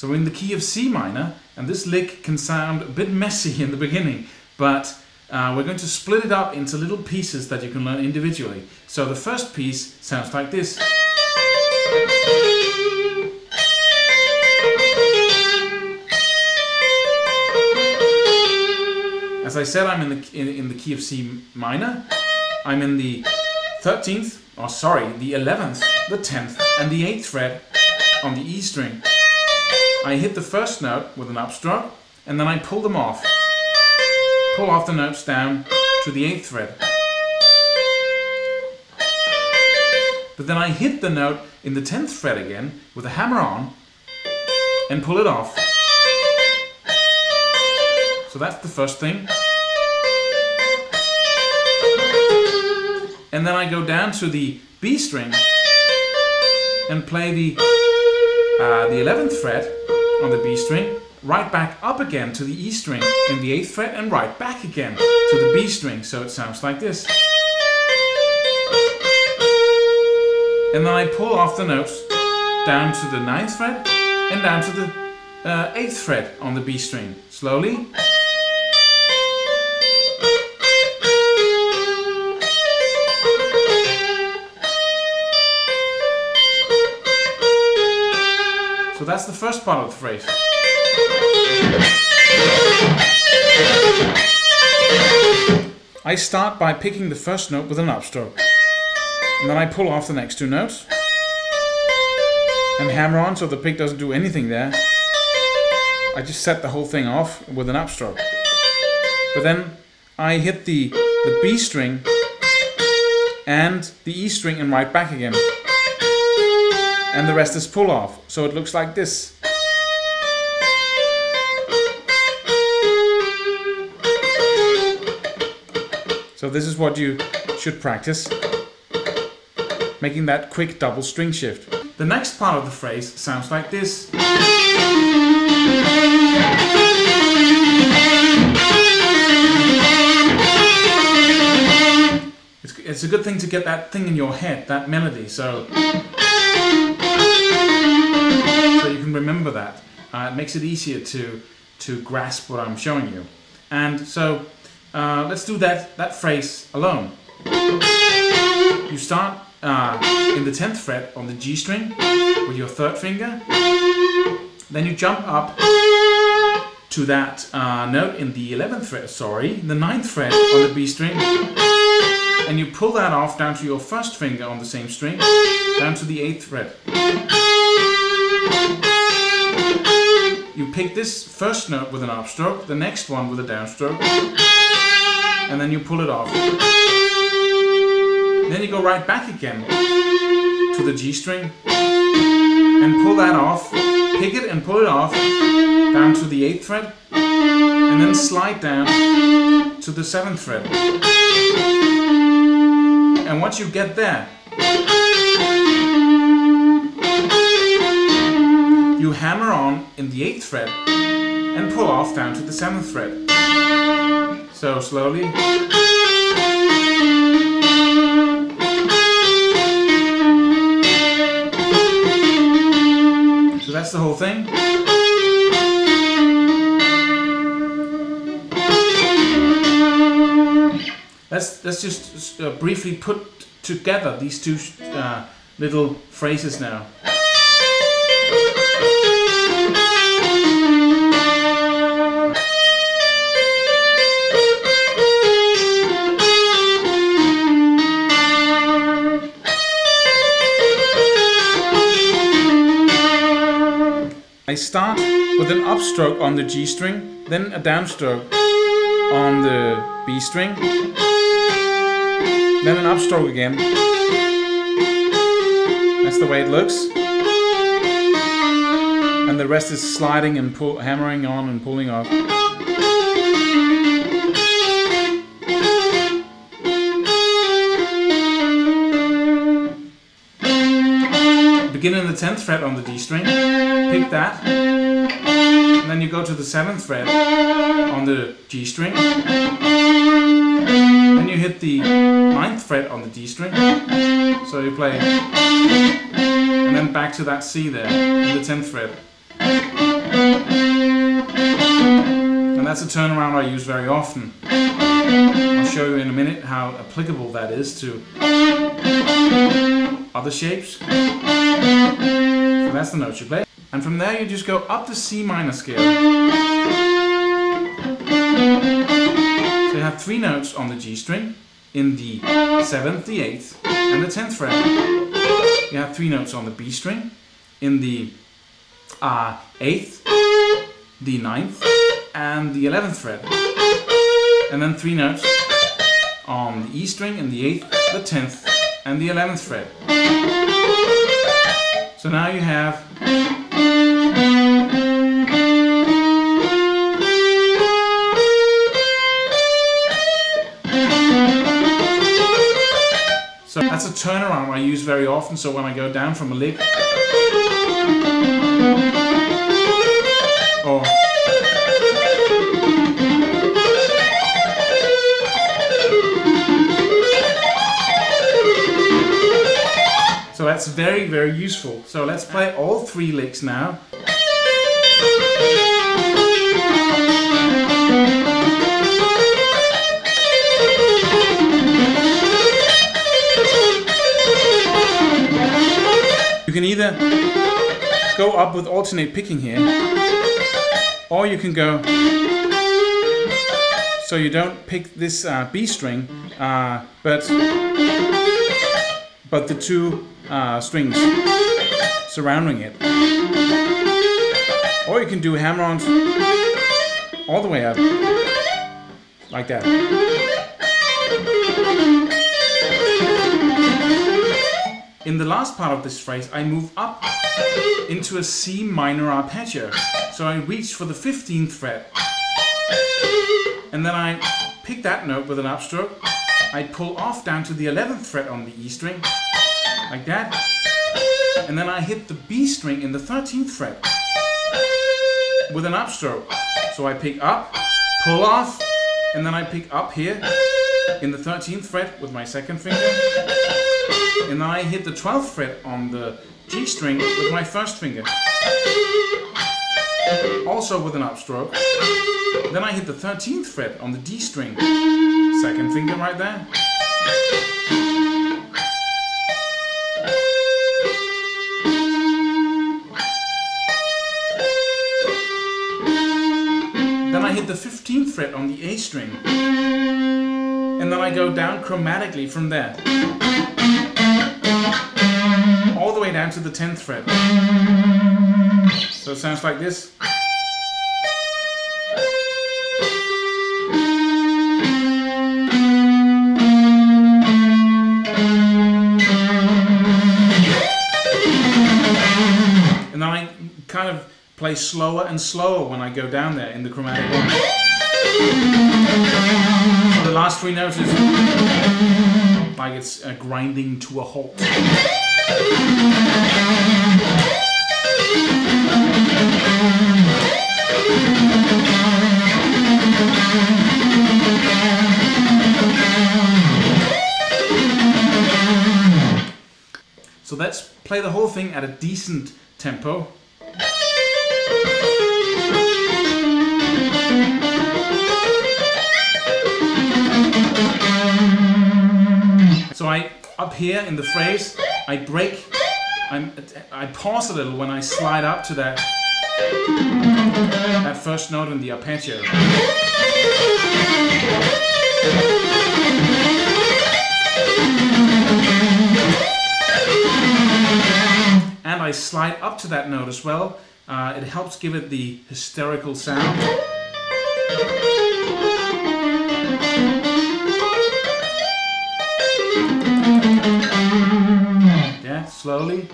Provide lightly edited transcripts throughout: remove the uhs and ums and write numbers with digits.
So we're in the key of C minor, and this lick can sound a bit messy in the beginning, but we're going to split it up into little pieces that you can learn individually. So the first piece sounds like this. As I said, I'm in the key of C minor. I'm in the 13th, or sorry, the 11th, the 10th, and the 8th fret on the E string. I hit the first note with an upstroke, and then I pull them off. Pull off the notes down to the 8th fret. But then I hit the note in the 10th fret again with a hammer on and pull it off. So that's the first thing. And then I go down to the B string and play the 11th fret on the B string, right back up again to the E string in the 8th fret, and right back again to the B string. So it sounds like this. And then I pull off the notes down to the 9th fret and down to the 8th fret on the B string. Slowly. So that's the first part of the phrase. I start by picking the first note with an upstroke. And then I pull off the next two notes. And hammer on so the pick doesn't do anything there. I just set the whole thing off with an upstroke. But then I hit the B string and the E string and right back again. And the rest is pull off, so it looks like this. So this is what you should practice, making that quick double string shift. The next part of the phrase sounds like this. It's a good thing to get that thing in your head, that melody, so you can remember that. It makes it easier to grasp what I'm showing you. And so let's do that phrase alone. You start in the 10th fret on the G string with your third finger. Then you jump up to that note in the 11th fret, the 9th fret on the B string. And you pull that off down to your first finger on the same string, down to the 8th fret. You pick this first note with an upstroke, the next one with a downstroke, and then you pull it off. Then you go right back again to the G string and pull that off, pick it and pull it off down to the 8th fret, and then slide down to the 7th fret. And once you get there, you hammer on in the 8th fret and pull off down to the 7th fret. So slowly. So that's the whole thing. Let's just briefly put together these two little phrases now. I start with an upstroke on the G string, then a downstroke on the B string, then an upstroke again. That's the way it looks. And the rest is sliding and hammering on and pulling off. Begin in the 10th fret on the D string, pick that, and then you go to the 7th fret on the G string, then you hit the 9th fret on the D string, so you play, and then back to that C there, in the 10th fret. And that's a turnaround I use very often. I'll show you in a minute how applicable that is to other shapes. So that's the notes you play. And from there you just go up the C minor scale. So you have 3 notes on the G string in the 7th, the 8th, and the 10th fret. You have 3 notes on the B string in the 8th, the 9th, and the 11th fret. And then 3 notes on the E string in the 8th, the 10th, and the 11th fret. So now you have so that's a turnaround I use very often. So when I go down from a lick, or so that's very, very useful. So let's play all 3 licks now. You can either go up with alternate picking here, or you can go so you don't pick this B string, but the 2 strings surrounding it. Or you can do hammer-ons all the way up, like that. In the last part of this phrase, I move up into a C minor arpeggio. So I reach for the 15th fret, and then I pick that note with an upstroke. I pull off down to the 11th fret on the E string, like that, and then I hit the B string in the 13th fret with an upstroke. So I pick up, pull off, and then I pick up here in the 13th fret with my 2nd finger, and then I hit the 12th fret on the G string with my 1st finger, also with an upstroke. Then I hit the 13th fret on the D string, 2nd finger right there. Then I hit the 15th fret on the A string, and then I go down chromatically from there, all the way down to the 10th fret. So it sounds like this. And then I kind of play slower and slower when I go down there in the chromatic one. So the last 3 notes is like it's grinding to a halt. So let's play the whole thing at a decent tempo. So up here in the phrase, I break, I pause a little when I slide up to that first note in the arpeggio. And I slide up to that note as well. It helps give it the hysterical sound. Yeah, slowly.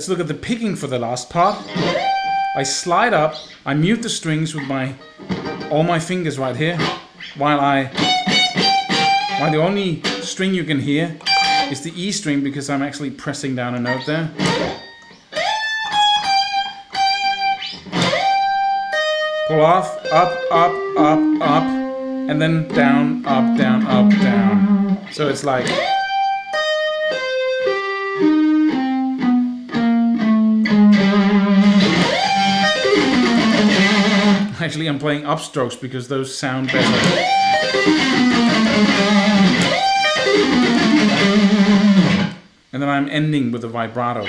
Let's look at the picking for the last part. I slide up, I mute the strings with all my fingers right here, while the only string you can hear is the E string because I'm actually pressing down a note there. Pull off, up, up, up, up, and then down, up, down, up, down. So it's like... Actually, I'm playing upstrokes because those sound better. And then I'm ending with a vibrato.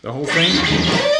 The whole thing.